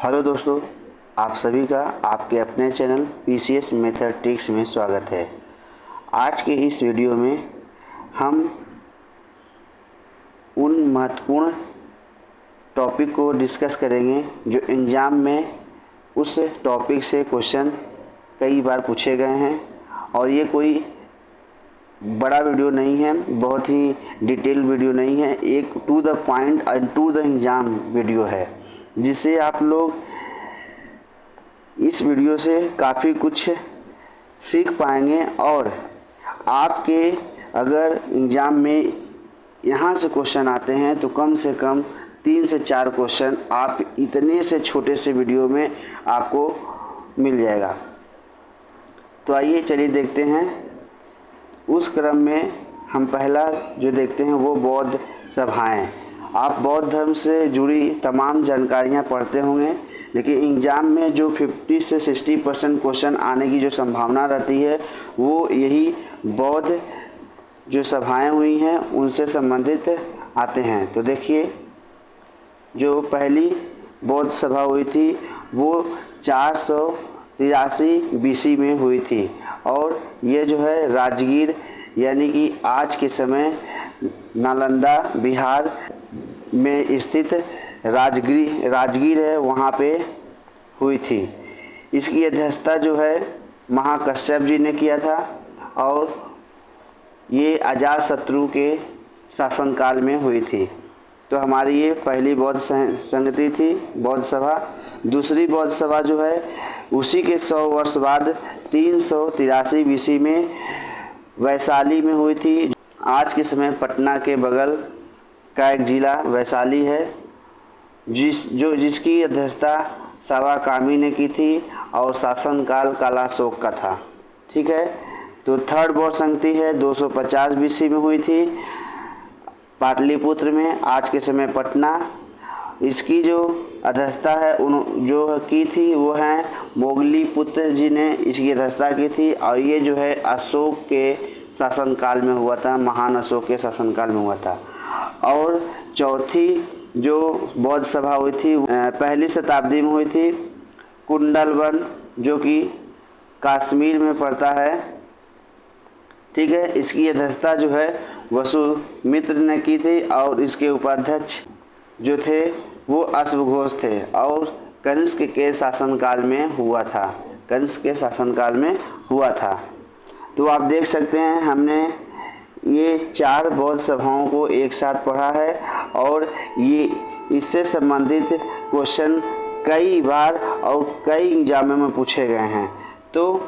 Hello दोस्तों, आप सभी का आपके अपने चैनल PCS मेथड ट्रिक्स में स्वागत है। आज के इस वीडियो में हम उन महत्वपूर्ण टॉपिक को डिस्कस करेंगे जो एग्ज़ाम में उस टॉपिक से क्वेश्चन कई बार पूछे गए हैं। और ये कोई बड़ा वीडियो नहीं है, बहुत ही डिटेल वीडियो नहीं है, एक to the point and to the exam video है, जिससे आप लोग इस वीडियो से काफ़ी कुछ सीख पाएंगे। और आपके अगर एग्ज़ाम में यहाँ से क्वेश्चन आते हैं तो कम से कम 3 से 4 क्वेश्चन आप इतने से छोटे से वीडियो में आपको मिल जाएगा। तो आइए चलिए देखते हैं। उस क्रम में हम पहला जो देखते हैं वो बौद्ध सभाएं। आप बौद्ध धर्म से जुड़ी तमाम जानकारियां पढ़ते होंगे, लेकिन एग्ज़ाम में जो 50 से 60% क्वेश्चन आने की जो संभावना रहती है वो यही बौद्ध जो सभाएं हुई हैं उनसे संबंधित आते हैं। तो देखिए, जो पहली बौद्ध सभा हुई थी वो 483 BC में हुई थी, और ये जो है राजगीर यानी कि आज के समय नालंदा बिहार में स्थित राजगीर है, वहाँ पे हुई थी। इसकी अध्यक्षता जो है महाकश्यप जी ने किया था, और ये अजातशत्रु के शासनकाल में हुई थी। तो हमारी ये पहली बौद्ध संगति थी, बौद्ध सभा। दूसरी बौद्ध सभा जो है उसी के 100 वर्ष बाद 383 BC में वैशाली में हुई थी। आज के समय पटना के बगल का एक ज़िला वैशाली है, जिसकी अध्यक्षता सवाकामी ने की थी, और शासनकाल कालाशोक का था। ठीक है। तो थर्ड बौद्ध संगति है 250 BC में हुई थी पाटलिपुत्र में, आज के समय पटना। इसकी जो अध्यक्षता है जो की थी वो है मोगलीपुत्र जी ने इसकी अध्यक्षता की थी, और ये जो है अशोक के शासनकाल में हुआ था, महान अशोक के शासनकाल में हुआ था। और चौथी जो बौद्ध सभा हुई थी पहली शताब्दी में हुई थी कुंडलवन, जो कि कश्मीर में पड़ता है। ठीक है। इसकी अध्यक्षता जो है वसुमित्र ने की थी, और इसके उपाध्यक्ष जो थे वो अश्वघोष थे, और कनिष्क के शासनकाल में हुआ था। तो आप देख सकते हैं हमने ये 4 बौद्ध सभाओं को एक साथ पढ़ा है, और ये इससे संबंधित क्वेश्चन कई बार और कई एग्जामों में पूछे गए हैं। तो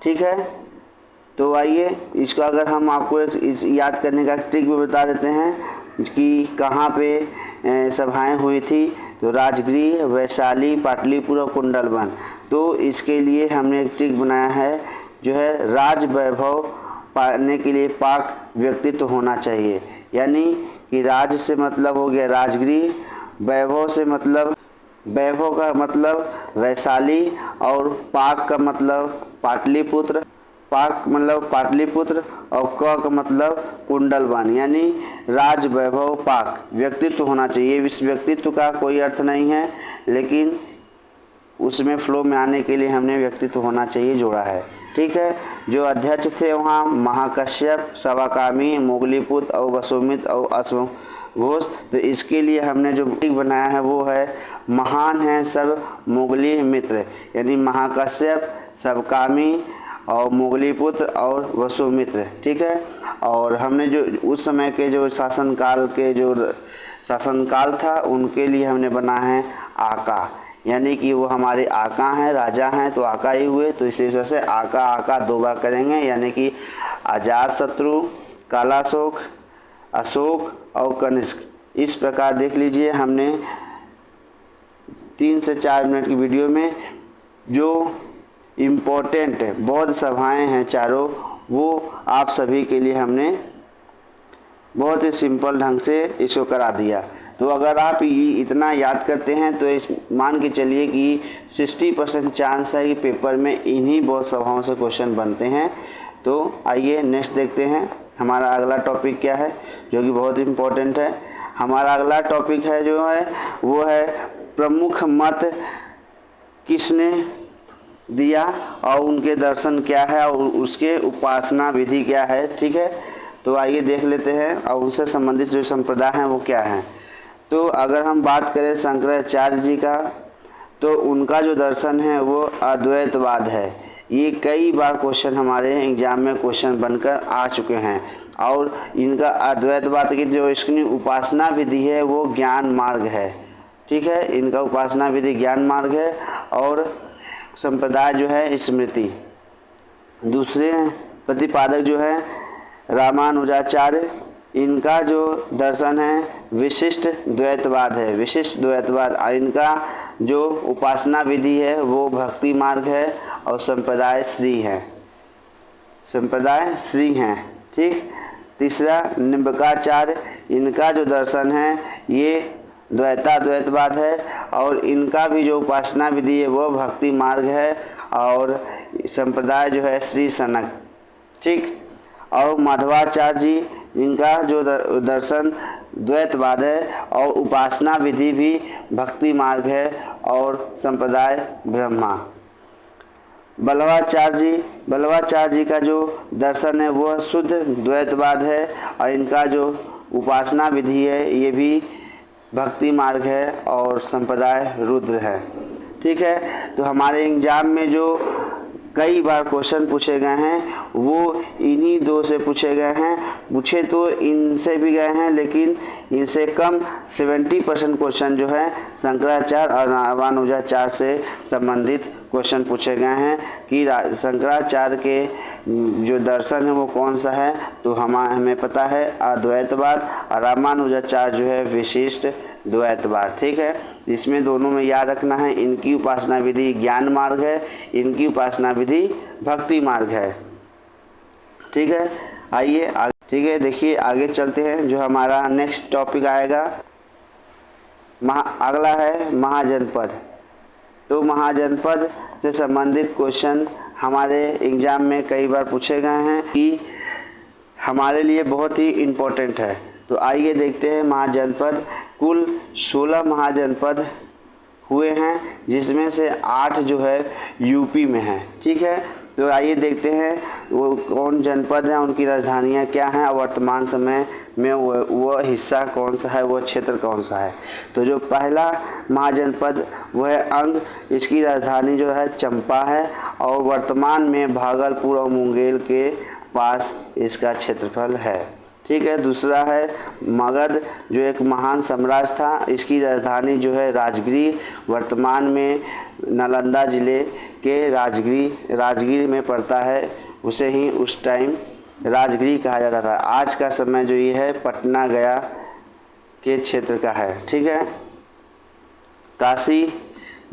ठीक है। तो आइए इसको अगर हम आपको इस याद करने का ट्रिक भी बता देते हैं कि कहाँ पे सभाएं हुई थी। तो राजगीर, वैशाली, पाटलिपुत्र और कुंडलवन। तो इसके लिए हमने एक ट्रिक बनाया है, जो है राज वैभव पाने के लिए पाक व्यक्तित्व होना चाहिए। यानी कि राज से मतलब हो गया राजगीर, वैभव का मतलब वैशाली, और पाक का मतलब पाटलिपुत्र, और क का मतलब कुंडलवन, यानी राज वैभव पाक व्यक्तित्व होना चाहिए। इस व्यक्तित्व का कोई अर्थ नहीं है, लेकिन उसमें फ्लो में आने के लिए हमने व्यक्तित्व होना चाहिए जोड़ा है। ठीक है। जो अध्यक्ष थे वहाँ महाकश्यप, सवाकामी, मोगलीपुत्र और वसुमित्र और अश्वघोष। तो इसके लिए हमने जो ट्रिक बनाया है वो है महान है सब मोगली मित्र, यानी महाकश्यप, सवाकामी और मोगलीपुत्र और वसुमित्र। ठीक है। और हमने जो उस समय के जो शासनकाल था उनके लिए हमने बना है आका, यानी कि वो हमारे आका हैं, राजा हैं, तो आका ही हुए। तो इसी वजह से आका 2 बार करेंगे, यानी कि अजातशत्रु, कालाशोक, अशोक और कनिष्क। इस प्रकार देख लीजिए हमने 3 से 4 मिनट की वीडियो में जो इम्पोर्टेंट बौद्ध सभाएं हैं चारों, वो आप सभी के लिए हमने बहुत ही सिंपल ढंग से इसको करा दिया। तो अगर आप ये इतना याद करते हैं तो मान के चलिए कि 60% चांस है कि पेपर में इन्हीं बौद्ध सभाओं से क्वेश्चन बनते हैं। तो आइए नेक्स्ट देखते हैं हमारा अगला टॉपिक क्या है, जो कि बहुत इम्पोर्टेंट है। हमारा अगला टॉपिक है जो है वो है प्रमुख मत किसने दिया और उनके दर्शन क्या है और उसके उपासना विधि क्या है। ठीक है, तो आइए देख लेते हैं और उनसे संबंधित जो संप्रदाय हैं वो क्या हैं। तो अगर हम बात करें शंकराचार्य जी का, तो उनका जो दर्शन है वो अद्वैतवाद है। ये कई बार क्वेश्चन हमारे एग्जाम में क्वेश्चन बनकर आ चुके हैं। और इनका अद्वैतवाद की जो इसकी उपासना विधि है वो ज्ञान मार्ग है। ठीक है, इनका उपासना विधि ज्ञान मार्ग है और संप्रदाय जो है स्मृति। दूसरे प्रतिपादक जो है रामानुजाचार्य, इनका जो दर्शन है विशिष्ट द्वैतवाद है। विशिष्ट द्वैतवाद। इनका जो उपासना विधि है वो भक्ति मार्ग है और संप्रदाय श्री है। संप्रदाय श्री हैं। ठीक। तीसरा निम्बकाचार्य, इनका जो दर्शन है ये द्वैतवाद है और इनका भी जो उपासना विधि है वो भक्ति मार्ग है और संप्रदाय जो है श्री सनक। ठीक। और माधवाचार्य जी, इनका जो दर्शन द्वैतवाद है और उपासना विधि भी भक्ति मार्ग है और संप्रदाय ब्रह्मा। बल्लवाचार्य जी का जो दर्शन है वह शुद्ध द्वैतवाद है और इनका जो उपासना विधि है ये भी भक्ति मार्ग है और संप्रदाय रुद्र है। ठीक है, तो हमारे एग्जाम में जो कई बार क्वेश्चन पूछे गए हैं वो इन्हीं दो से पूछे गए हैं। पूछे तो इनसे भी गए हैं लेकिन इनसे कम 70% क्वेश्चन जो है शंकराचार्य और रामानुजाचार्य से संबंधित क्वेश्चन पूछे गए हैं कि शंकराचार्य के जो दर्शन है वो कौन सा है। तो हमें पता है अद्वैतवाद और रामानुजाचार्य जो है विशिष्ट द्वैतवाद। ठीक है, इसमें दोनों में याद रखना है इनकी उपासना विधि ज्ञान मार्ग है, इनकी उपासना विधि भक्ति मार्ग है। ठीक है, आइए आगे। ठीक है, देखिए आगे चलते हैं। जो हमारा नेक्स्ट टॉपिक आएगा अगला है महाजनपद। तो महाजनपद से संबंधित क्वेश्चन हमारे एग्जाम में कई बार पूछे गए हैं कि हमारे लिए बहुत ही इम्पोर्टेंट है। तो आइए देखते हैं महाजनपद। कुल 16 महाजनपद हुए हैं जिसमें से 8 जो है यूपी में है। ठीक है, तो आइए देखते हैं वो कौन जनपद हैं, उनकी राजधानियाँ क्या हैं और वर्तमान समय में वो हिस्सा कौन सा है, वो क्षेत्र कौन सा है। तो जो पहला महाजनपद वो है अंग, इसकी राजधानी जो है चंपा है और वर्तमान में भागलपुर और मुंगेर के पास इसका क्षेत्रफल है। ठीक है, दूसरा है मगध, जो एक महान साम्राज्य था, इसकी राजधानी जो है राजगीर, वर्तमान में नालंदा ज़िले के राजगीर में पड़ता है। उसे ही उस टाइम राजगीर कहा जाता था। आज का समय जो ये है पटना गया के क्षेत्र का है। ठीक है, काशी,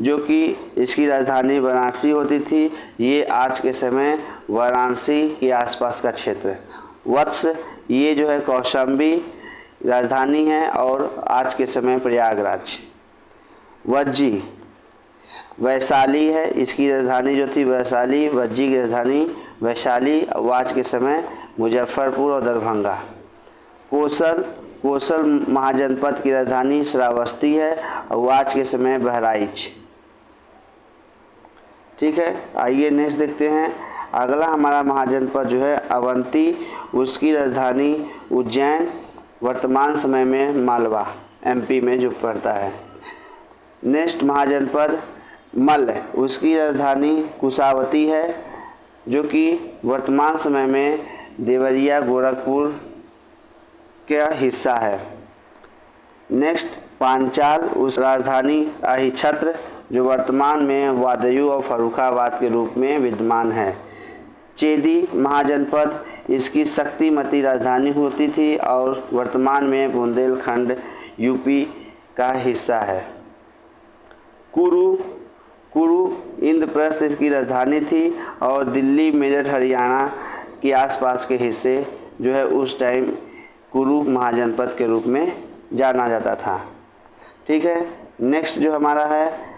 जो कि इसकी राजधानी वाराणसी होती थी, ये आज के समय वाराणसी के आसपास का क्षेत्र। वत्स, ये जो है कौशाम्बी राजधानी है और आज के समय प्रयागराज। वज्जी वैशाली है, इसकी राजधानी जो थी वैशाली। वज्जी की राजधानी वैशाली और आज के समय मुजफ्फरपुर और दरभंगा। कोसल महाजनपद की राजधानी श्रावस्ती है और आज के समय बहराइच। ठीक है, आइए नेक्स्ट देखते हैं। अगला हमारा महाजनपद जो है अवंती, उसकी राजधानी उज्जैन, वर्तमान समय में मालवा एमपी में जो पड़ता है। नेक्स्ट महाजनपद मल्ल, उसकी राजधानी कुशावती है जो कि वर्तमान समय में देवरिया गोरखपुर का हिस्सा है। नेक्स्ट पांचाल, उस राजधानी अहिछत्र जो वर्तमान में वादयू और फर्रुखाबाद के रूप में विद्यमान है। चेदी महाजनपद, इसकी शक्तिमती राजधानी होती थी और वर्तमान में बुंदेलखंड यूपी का हिस्सा है। कुरु इंद्रप्रस्थ इसकी राजधानी थी और दिल्ली मेरठ हरियाणा के आसपास के हिस्से जो है उस टाइम कुरु महाजनपद के रूप में जाना जाता था। ठीक है, नेक्स्ट जो हमारा है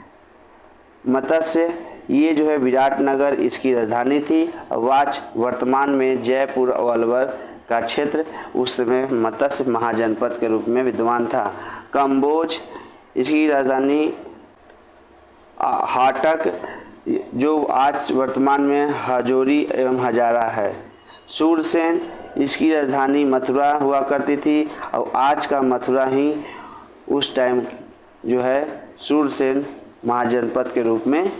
मत्स्य, ये जो है विराटनगर इसकी राजधानी थी। आज वर्तमान में जयपुर और अलवर का क्षेत्र उस समय मत्स्य महाजनपद के रूप में विद्यमान था। कंबोज, इसकी राजधानी हाटक जो आज वर्तमान में हजोरी एवं हजारा है। सूरसेन, इसकी राजधानी मथुरा हुआ करती थी और आज का मथुरा ही उस टाइम जो है सूरसेन महाजनपद के रूप में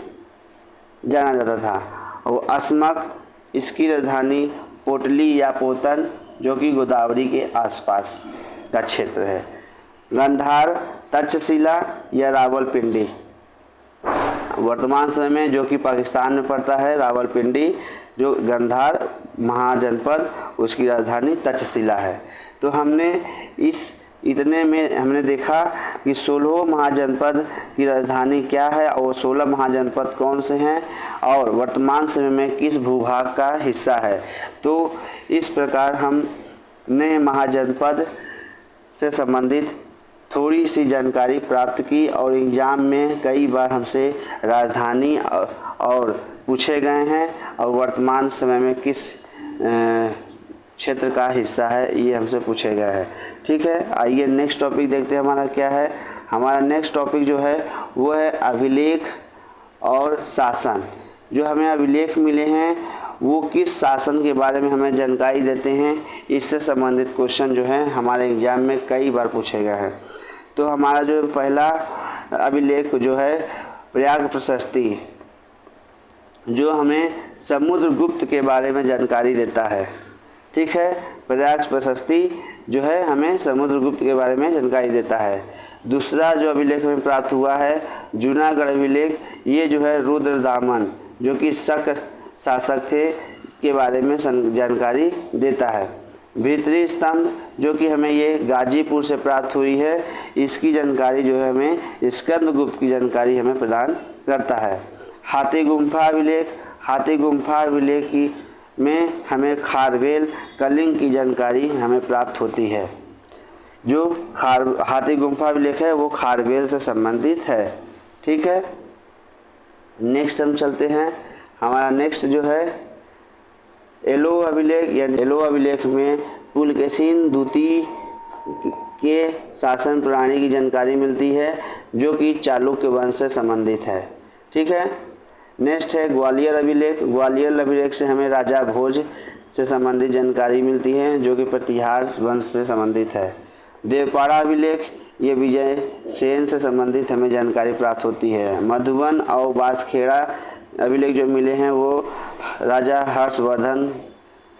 जाना जाता था। और अस्मक, इसकी राजधानी पोटली या पोतन जो कि गोदावरी के आसपास का क्षेत्र है। गांधार, तक्षशिला या रावलपिंडी, वर्तमान समय में जो कि पाकिस्तान में पड़ता है। रावलपिंडी जो गांधार महाजनपद, उसकी राजधानी तक्षशिला है। तो हमने इतने में हमने देखा कि 16 महाजनपद की राजधानी क्या है और 16 महाजनपद कौन से हैं और वर्तमान समय में किस भूभाग का हिस्सा है। तो इस प्रकार हमने महाजनपद से संबंधित थोड़ी सी जानकारी प्राप्त की और एग्ज़ाम में कई बार हमसे राजधानी और पूछे गए हैं और वर्तमान समय में किस क्षेत्र का हिस्सा है ये हमसे पूछे गए हैं। ठीक है, आइए नेक्स्ट टॉपिक देखते हैं हमारा क्या है। हमारा नेक्स्ट टॉपिक जो है वो है अभिलेख और शासन। जो हमें अभिलेख मिले हैं वो किस शासन के बारे में हमें जानकारी देते हैं, इससे संबंधित क्वेश्चन जो है हमारे एग्ज़ाम में कई बार पूछे गए हैं। तो हमारा जो पहला अभिलेख जो है प्रयाग प्रशस्ति, जो हमें समुद्रगुप्त के बारे में जानकारी देता है। ठीक है, प्रयाग प्रशस्ति जो है हमें समुद्रगुप्त के बारे में जानकारी देता है। दूसरा जो अभिलेख हमें प्राप्त हुआ है जूनागढ़ अभिलेख, ये जो है रुद्रदामन जो कि शक शासक थे के बारे में जानकारी देता है। भीतरी स्तंभ जो कि हमें ये गाजीपुर से प्राप्त हुई है, इसकी जानकारी जो है हमें स्कंदगुप्त की जानकारी हमें प्रदान करता है। हाथी गुम्फा अभिलेख, हाथी गुम्फा अभिलेख की में हमें खारवेल कलिंग की जानकारी हमें प्राप्त होती है। जो हाथी गुम्फा अभिलेख है वो खारवेल से संबंधित है। ठीक है, नेक्स्ट हम चलते हैं। हमारा नेक्स्ट जो है एलो अभिलेख, या एलो अभिलेख में पुलकेशिन द्वितीय के शासन प्रणाली की जानकारी मिलती है जो कि चालुक्य वंश से संबंधित है। ठीक है, नेक्स्ट है ग्वालियर अभिलेख। ग्वालियर अभिलेख से हमें राजा भोज से संबंधित जानकारी मिलती है जो कि प्रतिहार वंश से संबंधित है। देवपाड़ा अभिलेख, ये विजय सेन से संबंधित हमें जानकारी प्राप्त होती है। मधुबन और बांसखेड़ा अभिलेख जो मिले हैं वो राजा हर्षवर्धन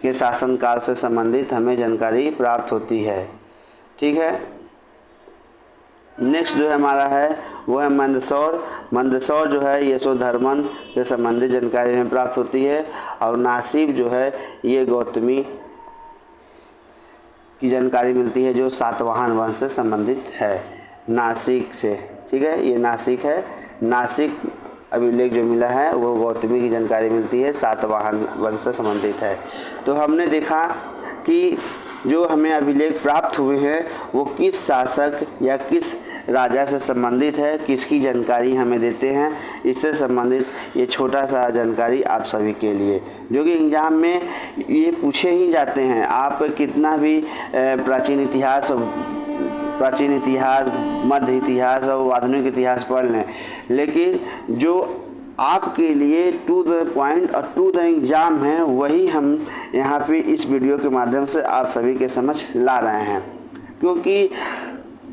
के शासनकाल से संबंधित हमें जानकारी प्राप्त होती है। ठीक है, नेक्स्ट जो है हमारा है वो है मंदसौर। मंदसौर जो है यशोधर्मन से संबंधित जानकारी हमें प्राप्त होती है। और नासिब जो है ये गौतमी की जानकारी मिलती है जो सातवाहन वंश से संबंधित है, नासिक से। ठीक है, ये नासिक है। नासिक अभिलेख जो मिला है वो गौतमी की जानकारी मिलती है, सातवाहन वंश से संबंधित है। तो हमने देखा कि जो हमें अभिलेख प्राप्त हुए हैं वो किस शासक या किस राजा से संबंधित है, किसकी जानकारी हमें देते हैं, इससे संबंधित ये छोटा सा जानकारी आप सभी के लिए, जो कि एग्ज़ाम में ये पूछे ही जाते हैं। आप कितना भी प्राचीन इतिहास, मध्य इतिहास और आधुनिक इतिहास पढ़ लें, लेकिन जो आपके लिए टू द पॉइंट और टू द एग्ज़ाम है वही हम यहाँ पे इस वीडियो के माध्यम से आप सभी के समझ ला रहे हैं। क्योंकि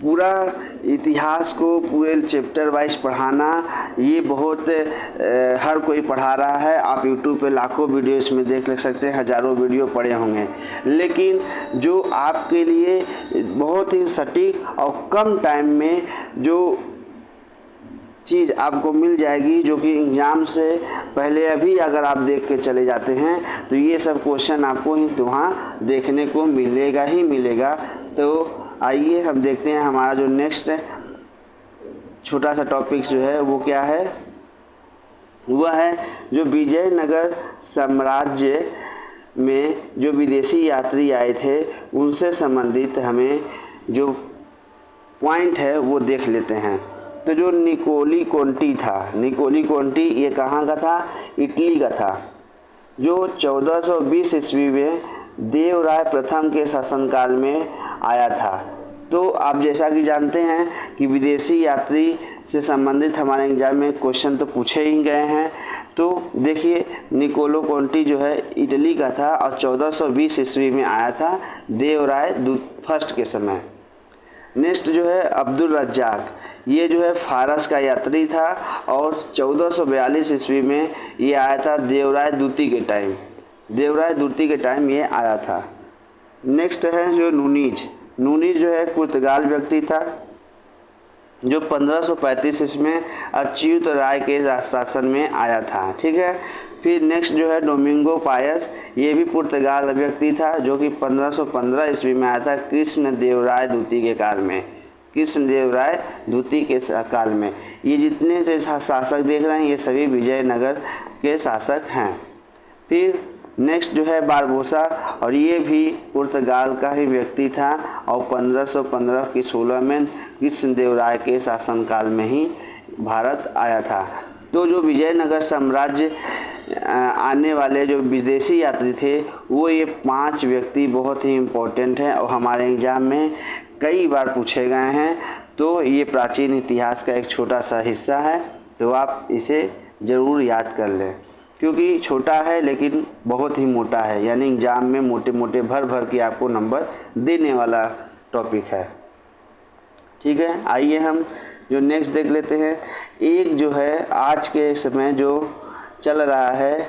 पूरा इतिहास को पूरे चैप्टर वाइज पढ़ाना ये बहुत हर कोई पढ़ा रहा है। आप यूट्यूब पे लाखों वीडियो इसमें देख सकते हैं, हज़ारों वीडियो पढ़े होंगे, लेकिन जो आपके लिए बहुत ही सटीक और कम टाइम में जो चीज़ आपको मिल जाएगी, जो कि एग्ज़ाम से पहले अभी अगर आप देख के चले जाते हैं तो ये सब क्वेश्चन आपको वहाँ देखने को मिलेगा ही मिलेगा। तो आइए हम देखते हैं हमारा जो नेक्स्ट छोटा सा टॉपिक जो है वो क्या है। वह है जो विजयनगर साम्राज्य में जो विदेशी यात्री आए थे उनसे संबंधित हमें जो पॉइंट है वो देख लेते हैं। तो जो निकोली कोंटी था, निकोली कोंटी ये कहाँ का था? इटली का था, जो 1420 ईस्वी में देवराय प्रथम के शासनकाल में आया था। तो आप जैसा कि जानते हैं कि विदेशी यात्री से संबंधित हमारे एग्जाम में क्वेश्चन तो पूछे ही गए हैं। तो देखिए, निकोलो कोंटी जो है इटली का था और 1420 ईस्वी में आया था देवराय फर्स्ट के समय। नेक्स्ट जो है अब्दुल रज्जाक, ये जो है फारस का यात्री था और 1442 ईस्वी में ये आया था देवराय द्वितीय के टाइम ये आया था। नेक्स्ट है जो नूनीज जो है पुर्तगाल व्यक्ति था जो 1535 ईस्वी में अच्युत राय के शासन में आया था। ठीक है। फिर नेक्स्ट जो है डोमिंगो पायस, ये भी पुर्तगाल व्यक्ति था जो कि 1515 ईस्वी में आया था कृष्णदेवराय द्वितीय के काल में। ये जितने से शासक देख रहे हैं ये सभी विजयनगर के शासक हैं। फिर नेक्स्ट जो है बारबोसा, और ये भी पुर्तगाल का ही व्यक्ति था और 1515 की 16 में कृष्णदेवराय के शासनकाल में ही भारत आया था। तो जो विजयनगर साम्राज्य आने वाले जो विदेशी यात्री थे वो ये 5 व्यक्ति बहुत ही इम्पोर्टेंट हैं और हमारे एग्ज़ाम में कई बार पूछे गए हैं। तो ये प्राचीन इतिहास का एक छोटा सा हिस्सा है, तो आप इसे ज़रूर याद कर लें क्योंकि छोटा है लेकिन बहुत ही मोटा है, यानी एग्ज़ाम में मोटे मोटे भर के आपको नंबर देने वाला टॉपिक है। ठीक है, आइए हम जो नेक्स्ट देख लेते हैं। एक जो है आज के समय जो चल रहा है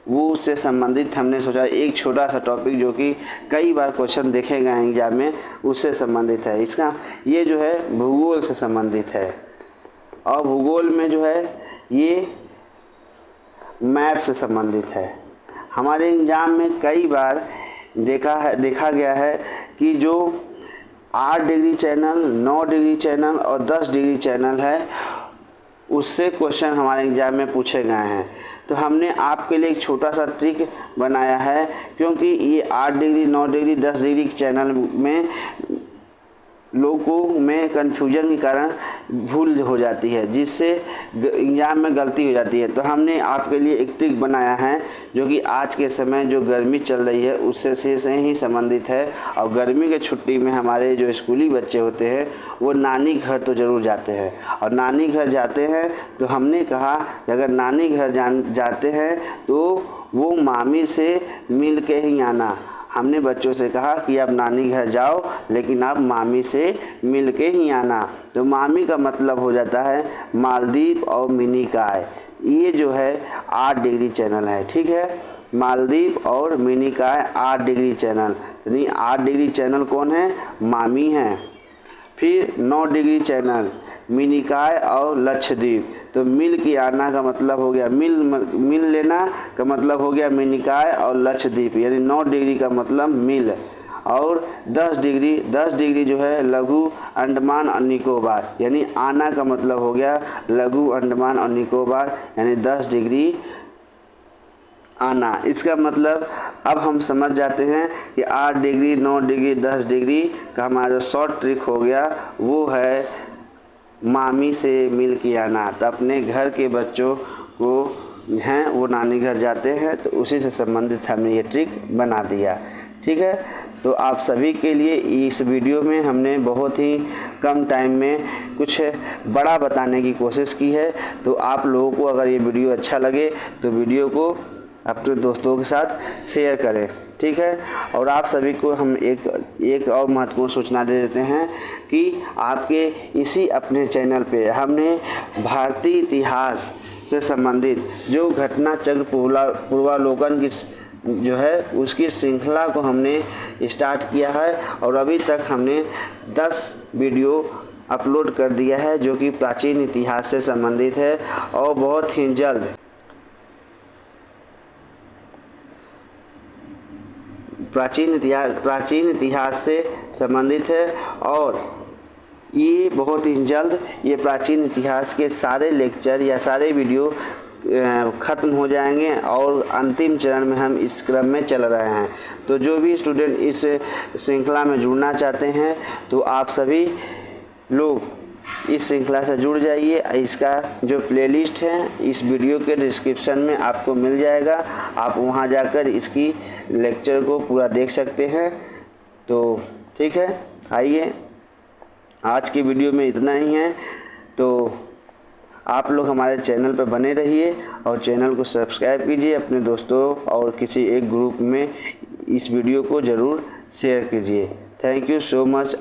वो उससे संबंधित हमने सोचा एक छोटा सा टॉपिक जो कि कई बार क्वेश्चन देखे गए हैं एग्जाम में, उससे संबंधित है। इसका ये जो है भूगोल से संबंधित है और भूगोल में जो है ये मैप से संबंधित है। हमारे एग्जाम में कई बार देखा गया है कि जो 8 डिग्री चैनल, 9 डिग्री चैनल और 10 डिग्री चैनल है उससे क्वेश्चन हमारे एग्जाम में पूछे गए हैं। तो हमने आपके लिए एक छोटा सा ट्रिक बनाया है क्योंकि ये 8 डिग्री, 9 डिग्री, 10 डिग्री चैनल में लोगों में कन्फ्यूजन के कारण भूल हो जाती है जिससे एग्जाम में गलती हो जाती है। तो हमने आपके लिए एक ट्रिक बनाया है जो कि आज के समय जो गर्मी चल रही है उससे से ही संबंधित है। और गर्मी के छुट्टी में हमारे जो स्कूली बच्चे होते हैं वो नानी घर तो ज़रूर जाते हैं और नानी घर जाते हैं तो हमने कहा कि अगर नानी घर जाते हैं तो वो मामी से मिल के ही आना। हमने बच्चों से कहा कि आप नानी घर जाओ लेकिन आप मामी से मिल के ही आना। तो मामी का मतलब हो जाता है मालदीव और मिनिकॉय। ये जो है 8 डिग्री चैनल है। ठीक है, मालदीव और मिनिकॉय 8 डिग्री चैनल, यानी 8 डिग्री चैनल कौन है? मामी हैं। फिर 9 डिग्री चैनल मिनिकॉय और लक्षद्वीप। तो मिल की आना का मतलब हो गया मिल लेना का मतलब हो गया मिनिकॉय और लक्षद्वीप, यानी 9 डिग्री का मतलब मिल। और 10 डिग्री जो है लघु अंडमान और निकोबार, यानी आना का मतलब हो गया लघु अंडमान और निकोबार, यानी 10 डिग्री आना। इसका मतलब अब हम समझ जाते हैं कि 8 डिग्री, 9 डिग्री, 10 डिग्री का हमारा जो शॉर्ट ट्रिक हो गया वो है मामी से मिल के आना। तो अपने घर के बच्चों को हैं वो नानी घर जाते हैं तो उसी से संबंधित हमने ये ट्रिक बना दिया। ठीक है, तो आप सभी के लिए इस वीडियो में हमने बहुत ही कम टाइम में कुछ बड़ा बताने की कोशिश की है। तो आप लोगों को अगर ये वीडियो अच्छा लगे तो वीडियो को अपने दोस्तों के साथ शेयर करें। ठीक है, और आप सभी को हम एक और महत्वपूर्ण सूचना दे देते हैं कि आपके इसी अपने चैनल पे हमने भारतीय इतिहास से संबंधित जो घटना चक्र पूर्वालोकन की जो है उसकी श्रृंखला को हमने स्टार्ट किया है और अभी तक हमने 10 वीडियो अपलोड कर दिया है जो कि प्राचीन इतिहास से संबंधित है और बहुत ही जल्द प्राचीन इतिहास से संबंधित है और ये बहुत ही जल्द ये प्राचीन इतिहास के सारे लेक्चर या सारे वीडियो ख़त्म हो जाएंगे और अंतिम चरण में हम इस क्रम में चल रहे हैं। तो जो भी स्टूडेंट इस श्रृंखला में जुड़ना चाहते हैं तो आप सभी लोग इस श्रृंखला से जुड़ जाइए। इसका जो प्लेलिस्ट है इस वीडियो के डिस्क्रिप्शन में आपको मिल जाएगा, आप वहां जाकर इसकी लेक्चर को पूरा देख सकते हैं। तो ठीक है, आइए आज की वीडियो में इतना ही है। तो आप लोग हमारे चैनल पर बने रहिए और चैनल को सब्सक्राइब कीजिए। अपने दोस्तों और किसी एक ग्रुप में इस वीडियो को ज़रूर शेयर कीजिए। Thank you so much.